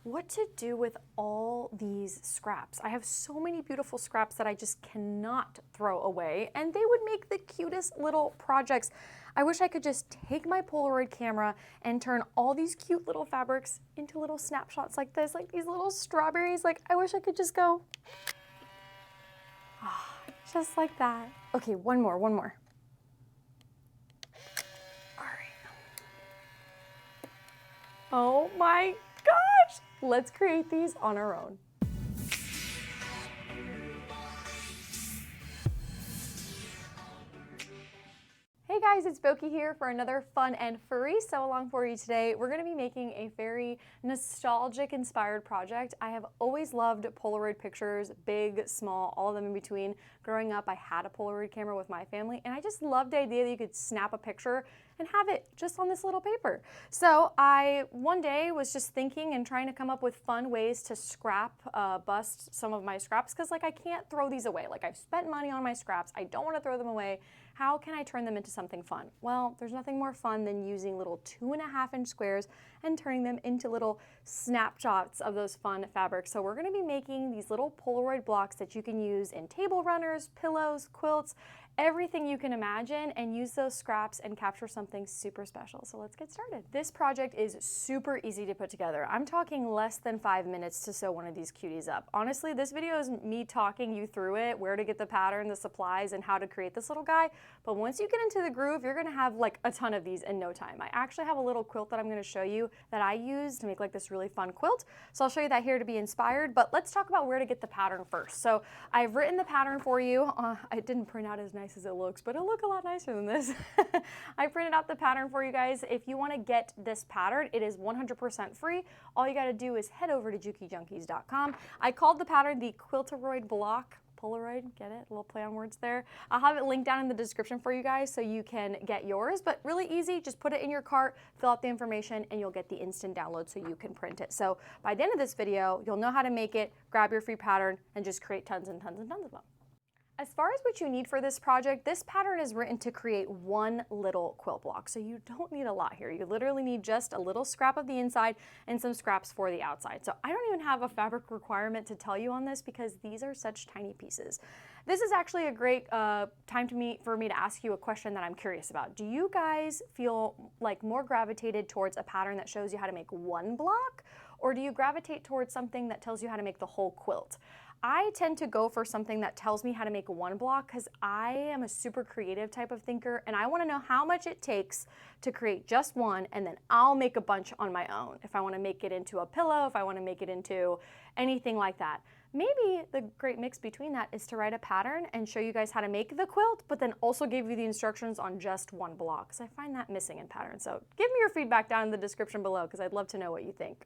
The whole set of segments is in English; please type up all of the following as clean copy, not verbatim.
what to do with all these scraps. I have so many beautiful scraps that I just cannot throw away, and they would make the cutest little projects. I wish I could just take my Polaroid camera and turn all these cute little fabrics into little snapshots like this, like these little strawberries. Like, I wish I could just go, just like that. Okay, one more. All right. Oh my gosh! Let's create these on our own. Hey guys, it's Boki here for another fun and furry sew along for you today. We're going to be making a very nostalgic inspired project. I have always loved Polaroid pictures, big, small, all of them in between. Growing up, I had a Polaroid camera with my family, and I just loved the idea that you could snap a picture and have it just on this little paper. So I one day was just thinking and trying to come up with fun ways to bust some of my scraps, because like I can't throw these away. Like, I've spent money on my scraps, I don't want to throw them away. How can I turn them into something fun? Well, there's nothing more fun than using little 2.5-inch squares and turning them into little snapshots of those fun fabrics. So we're going to be making these little Polaroid blocks that you can use in table runners, pillows, quilts, everything you can imagine, and use those scraps and capture something super special. So let's get started. This project is super easy to put together. I'm talking less than 5 minutes to sew one of these cuties up. Honestly, this video is me talking you through it, where to get the pattern, the supplies, and how to create this little guy. But once you get into the groove, you're gonna have like a ton of these in no time. I actually have a little quilt that I'm gonna show you that I use to make like this really fun quilt. So I'll show you that here to be inspired, but let's talk about where to get the pattern first. So I've written the pattern for you. I didn't print out as nice as it looks, but it'll look a lot nicer than this. I printed out the pattern for you guys. If you want to get this pattern, it is 100% free. All you got to do is head over to jukijunkies.com. I called the pattern the Quilt-a-roid block. Poloroid, get it? A little play on words there. I'll have it linked down in the description for you guys so you can get yours, but really easy. Just put it in your cart, fill out the information, and you'll get the instant download so you can print it. So by the end of this video, you'll know how to make it, grab your free pattern, and just create tons and tons and tons of them. As far as what you need for this project, this pattern is written to create one little quilt block. So you don't need a lot here. You literally need just a little scrap of the inside and some scraps for the outside. So I don't even have a fabric requirement to tell you on this because these are such tiny pieces. This is actually a great time for me to ask you a question that I'm curious about. Do you guys feel like more gravitated towards a pattern that shows you how to make one block? Or do you gravitate towards something that tells you how to make the whole quilt? I tend to go for something that tells me how to make one block because I am a super creative type of thinker, and I want to know how much it takes to create just one, and then I'll make a bunch on my own. If I want to make it into a pillow, if I want to make it into anything like that. Maybe the great mix between that is to write a pattern and show you guys how to make the quilt, but then also give you the instructions on just one block, because I find that missing in patterns. So give me your feedback down in the description below because I'd love to know what you think.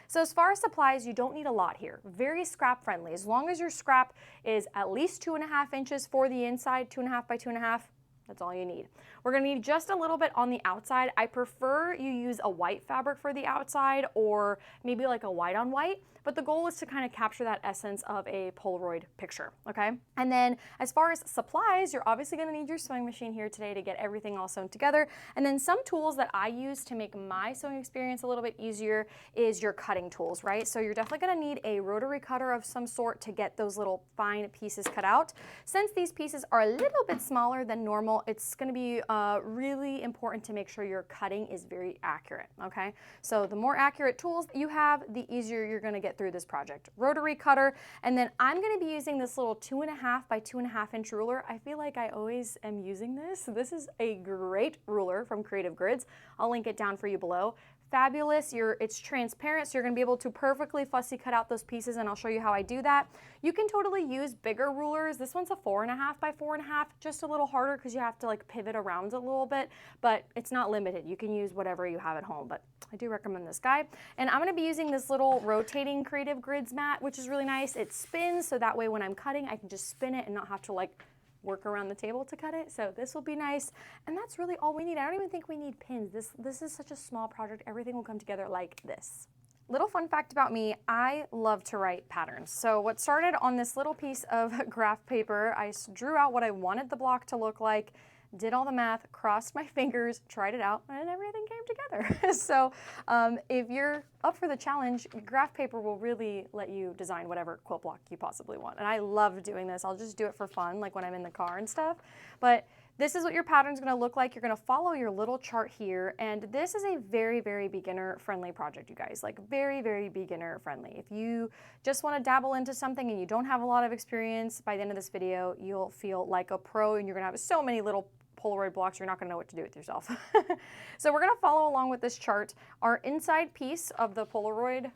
So as far as supplies, you don't need a lot here. Very scrap friendly. As long as your scrap is at least 2.5 inches for the inside, 2.5 by 2.5, that's all you need. We're gonna need just a little bit on the outside. I prefer you use a white fabric for the outside, or maybe like a white on white, but the goal is to kind of capture that essence of a Polaroid picture, okay? And then as far as supplies, you're obviously gonna need your sewing machine here today to get everything all sewn together. And then some tools that I use to make my sewing experience a little bit easier is your cutting tools, right? So you're definitely gonna need a rotary cutter of some sort to get those little fine pieces cut out. Since these pieces are a little bit smaller than normal, it's gonna be really important to make sure your cutting is very accurate, okay? So the more accurate tools you have, the easier you're gonna get through this project. Rotary cutter, and then I'm gonna be using this little 2.5 by 2.5 inch ruler. I feel like I always am using this. This is a great ruler from Creative Grids. I'll link it down for you below. Fabulous. It's transparent, so you're going to be able to perfectly fussy cut out those pieces, and I'll show you how I do that. You can totally use bigger rulers. This one's a 4.5 by 4.5, just a little harder because you have to like pivot around a little bit, but it's not limited. You can use whatever you have at home, but I do recommend this guy. And I'm going to be using this little rotating Creative Grids mat, which is really nice. It spins, so that way when I'm cutting, I can just spin it and not have to like work around the table to cut it. So this will be nice. And that's really all we need. I don't even think we need pins. This is such a small project. Everything will come together like this. Little fun fact about me, I love to write patterns. So what started on this little piece of graph paper, I drew out what I wanted the block to look like. did all the math, crossed my fingers, tried it out, and everything came together. So if you're up for the challenge, graph paper will really let you design whatever quilt block you possibly want. And I love doing this. I'll just do it for fun, like when I'm in the car and stuff. But this is what your pattern's gonna look like. You're gonna follow your little chart here, and this is a very, very beginner-friendly project, you guys. Like very, very beginner-friendly. If you just wanna dabble into something and you don't have a lot of experience, by the end of this video, you'll feel like a pro, and you're gonna have so many little Polaroid blocks, you're not gonna know what to do with yourself. So we're gonna follow along with this chart. Our inside piece of the Polaroid,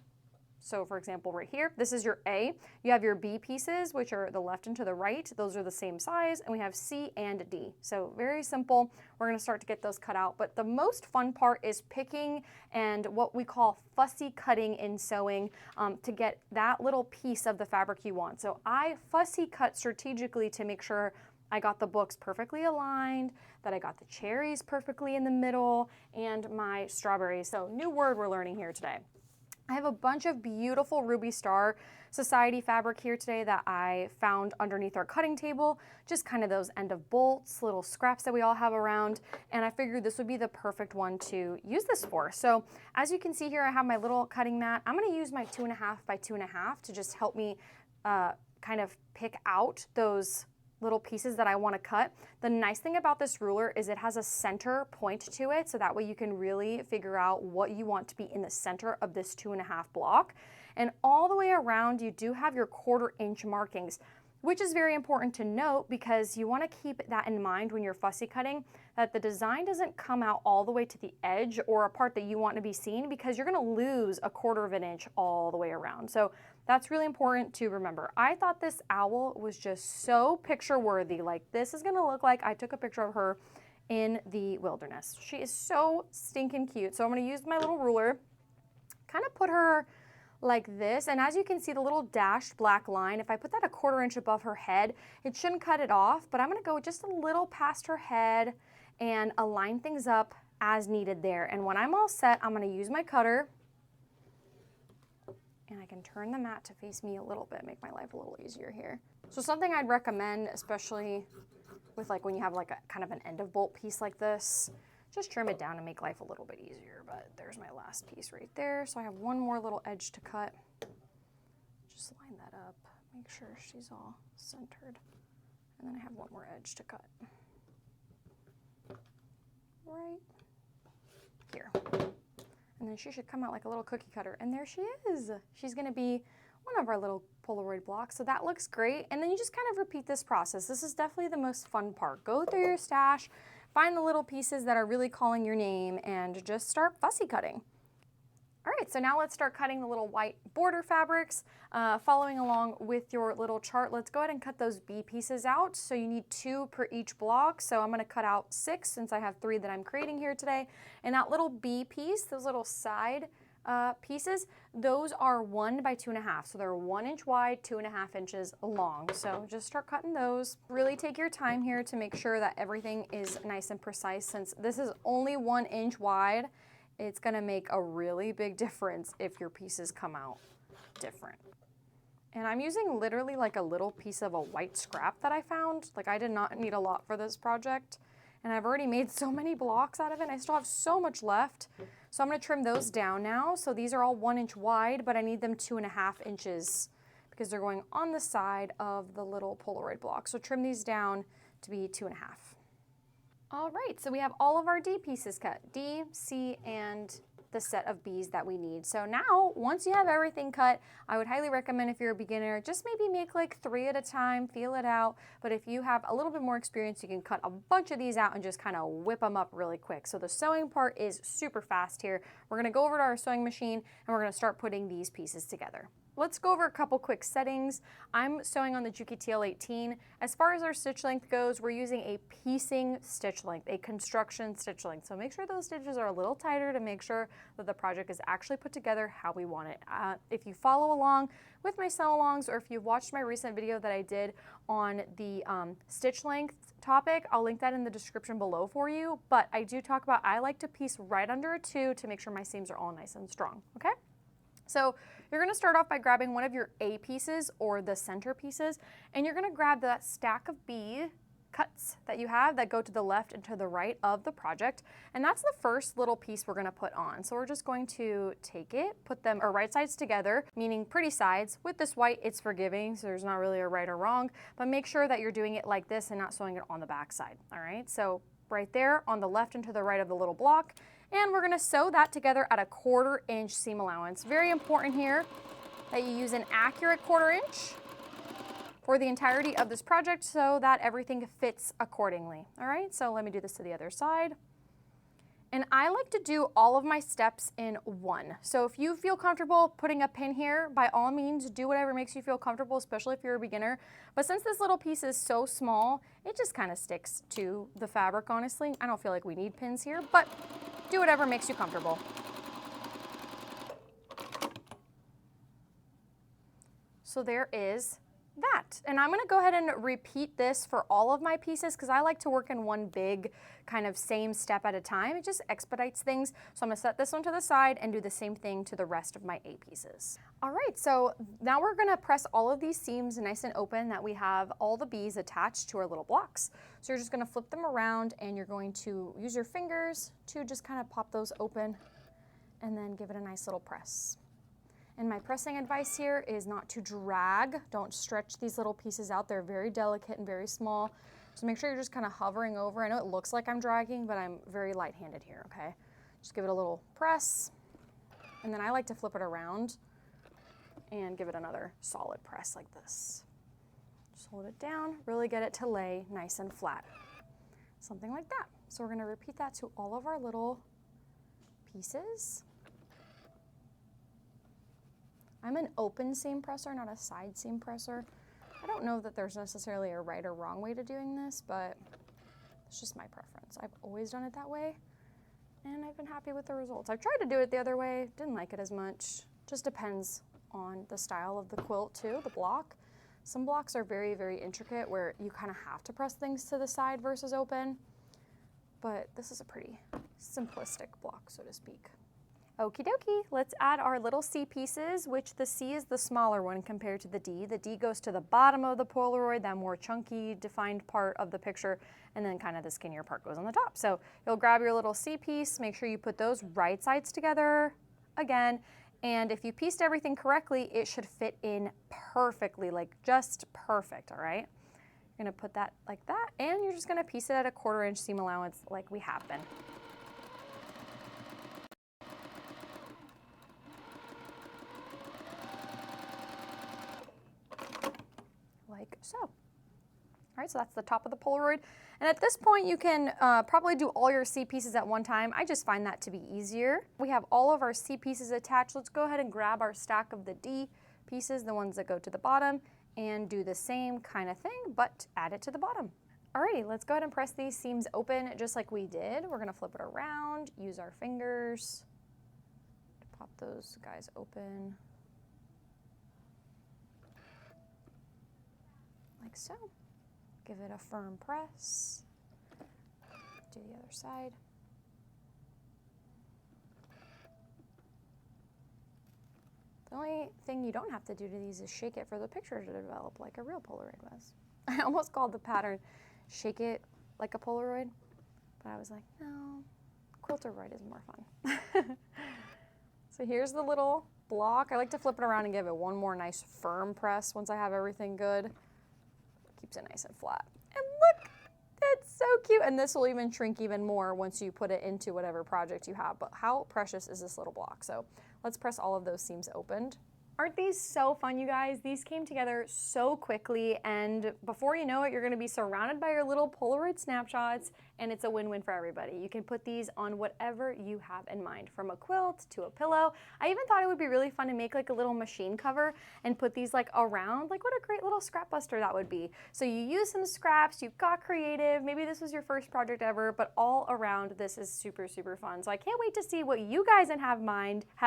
so for example, right here, this is your A. You have your B pieces, which are the left and to the right. Those are the same size, and we have C and D. So very simple. We're gonna start to get those cut out, but the most fun part is picking and what we call fussy cutting in sewing to get that little piece of the fabric you want. So I fussy cut strategically to make sure I got the books perfectly aligned, that I got the cherries perfectly in the middle, and my strawberries. So new word we're learning here today. I have a bunch of beautiful Ruby Star Society fabric here today that I found underneath our cutting table, just kind of those end of bolts, little scraps that we all have around, and I figured this would be the perfect one to use this for. So as you can see here, I have my little cutting mat. I'm gonna use my 2.5 by 2.5 to just help me kind of pick out those little pieces that I want to cut. The nice thing about this ruler is it has a center point to it, so that way you can really figure out what you want to be in the center of this 2.5 block. And all the way around you do have your 1/4 inch markings, which is very important to note because you want to keep that in mind when you're fussy cutting, that the design doesn't come out all the way to the edge or a part that you want to be seen, because you're going to lose a 1/4 inch all the way around. So that's really important to remember. I thought this owl was just so picture worthy. Like, this is going to look like I took a picture of her in the wilderness. She is so stinking cute. So I'm going to use my little ruler, kind of put her like this, and as you can see, the little dashed black line, if I put that a 1/4 inch above her head, it shouldn't cut it off, but I'm gonna go just a little past her head and align things up as needed there. And when I'm all set, I'm gonna use my cutter, and I can turn the mat to face me a little bit, make my life a little easier here. So something I'd recommend, especially with like when you have like a kind of an end of bolt piece like this, just trim it down and make life a little bit easier. But there's my last piece right there. So I have one more little edge to cut. Just line that up, make sure she's all centered. And then I have one more edge to cut. Right here. And then she should come out like a little cookie cutter. And there she is. She's gonna be one of our little Polaroid blocks. So that looks great. And then you just kind of repeat this process. This is definitely the most fun part. Go through your stash, find the little pieces that are really calling your name, and just start fussy cutting. All right, so now let's start cutting the little white border fabrics. Following along with your little chart, let's go ahead and cut those B pieces out. So you need 2 per each block. So I'm gonna cut out 6 since I have 3 that I'm creating here today. And that little B piece, those little side pieces, those are 1 by 2.5. So they're 1 inch wide, 2.5 inches long. So just start cutting those. Really take your time here to make sure that everything is nice and precise. Since this is only 1 inch wide, it's gonna make a really big difference if your pieces come out different. And I'm using literally like a little piece of a white scrap that I found. Like, I did not need a lot for this project. And I've already made so many blocks out of it. I still have so much left. So I'm gonna trim those down now. So these are all 1 inch wide, but I need them 2.5 inches because they're going on the side of the little Polaroid block. So trim these down to be 2.5. All right, so we have all of our D pieces cut. D, C, and the set of B's that we need. So now, once you have everything cut, I would highly recommend, if you're a beginner, just maybe make like 3 at a time, feel it out. But if you have a little bit more experience, you can cut a bunch of these out and just kind of whip them up really quick. So the sewing part is super fast here. We're gonna go over to our sewing machine and we're gonna start putting these pieces together. Let's go over a couple quick settings. I'm sewing on the Juki TL18. As far as our stitch length goes, we're using a piecing stitch length, a construction stitch length. So make sure those stitches are a little tighter to make sure that the project is actually put together how we want it. If you follow along with my sew-alongs, or if you've watched my recent video that I did on the stitch length topic, I'll link that in the description below for you. But I do talk about, I like to piece right under a 2 to make sure my seams are all nice and strong, okay? So you're gonna start off by grabbing one of your A pieces or the center pieces, and you're gonna grab that stack of B cuts that you have that go to the left and to the right of the project. And that's the first little piece we're gonna put on. So we're just going to take it, put them our right sides together, meaning pretty sides. With this white, it's forgiving, so there's not really a right or wrong, but make sure that you're doing it like this and not sewing it on the back side, all right? So right there on the left and to the right of the little block, and we're gonna sew that together at a 1/4 inch seam allowance. Very important here that you use an accurate 1/4 inch for the entirety of this project so that everything fits accordingly. All right, so let me do this to the other side. And I like to do all of my steps in one. So if you feel comfortable putting a pin here, by all means, do whatever makes you feel comfortable, especially if you're a beginner. But since this little piece is so small, it just kind of sticks to the fabric, honestly. I don't feel like we need pins here, but do whatever makes you comfortable. So there is that. And I'm gonna go ahead and repeat this for all of my pieces because I like to work in one big kind of same step at a time. It just expedites things. So I'm gonna set this one to the side and do the same thing to the rest of my 8 pieces. All right, so now we're gonna press all of these seams nice and open that we have all the bees attached to our little blocks. So you're just gonna flip them around and you're going to use your fingers to just kind of pop those open and then give it a nice little press. And my pressing advice here is not to drag. Don't stretch these little pieces out. They're very delicate and very small. So make sure you're just kind of hovering over. I know it looks like I'm dragging, but I'm very light-handed here, okay? Just give it a little press. And then I like to flip it around and give it another solid press like this. Just hold it down, really get it to lay nice and flat. Something like that. So we're gonna repeat that to all of our little pieces. I'm an open seam presser, not a side seam presser. I don't know that there's necessarily a right or wrong way to doing this, but it's just my preference. I've always done it that way, and I've been happy with the results. I've tried to do it the other way, didn't like it as much. Just depends on the style of the quilt too, the block. Some blocks are very, very intricate where you kind of have to press things to the side versus open, but this is a pretty simplistic block, so to speak. Okie dokie, let's add our little C pieces, which the C is the smaller one compared to the D. The D goes to the bottom of the Polaroid, that more chunky, defined part of the picture, and then kind of the skinnier part goes on the top. So you'll grab your little C piece, make sure you put those right sides together again, and if you pieced everything correctly, it should fit in perfectly, like just perfect, all right? You're gonna put that like that, and you're just gonna piece it at a 1/4 inch seam allowance like we have been. Like so. All right, so that's the top of the Polaroid. And at this point, you can probably do all your C pieces at one time. I just find that to be easier. We have all of our C pieces attached. Let's go ahead and grab our stack of the D pieces, the ones that go to the bottom, and do the same kind of thing, but add it to the bottom. Alrighty, let's go ahead and press these seams open just like we did. We're gonna flip it around, use our fingers to pop those guys open. Like so. Give it a firm press. Do the other side. The only thing you don't have to do to these is shake it for the picture to develop like a real Polaroid was. I almost called the pattern shake it like a Polaroid, but I was like, no, Quilt-a-roid is more fun. So here's the little block. I like to flip it around and give it one more nice firm press once I have everything good. Keeps it nice and flat. And look, it's so cute. And this will even shrink even more once you put it into whatever project you have. But how precious is this little block? So let's press all of those seams opened. Aren't these so fun, you guys? These came together so quickly, and before you know it, you're gonna be surrounded by your little Polaroid snapshots, and it's a win-win for everybody. You can put these on whatever you have in mind, from a quilt to a pillow. I even thought it would be really fun to make like a little machine cover and put these like around. Like, what a great little scrap buster that would be. So you use some scraps, you got creative, maybe this was your first project ever, but all around this is super, super fun. So I can't wait to see what you guys have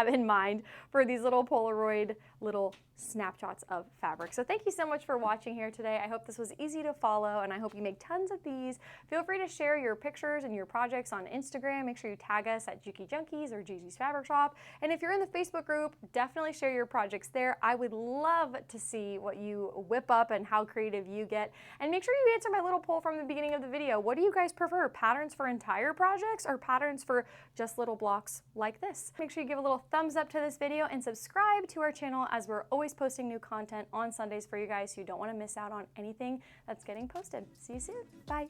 in mind for these little Polaroid little snapshots of fabric. So thank you so much for watching here today. I hope this was easy to follow, and I hope you make tons of these. Feel free to share share your pictures and your projects on Instagram. Make sure you tag us at Juki Junkies or Gigi's Fabric Shop. And if you're in the Facebook group, definitely share your projects there. I would love to see what you whip up and how creative you get. And make sure you answer my little poll from the beginning of the video. What do you guys prefer? Patterns for entire projects or patterns for just little blocks like this? Make sure you give a little thumbs up to this video and subscribe to our channel, as we're always posting new content on Sundays for you guys, so you don't want to miss out on anything that's getting posted. See you soon. Bye.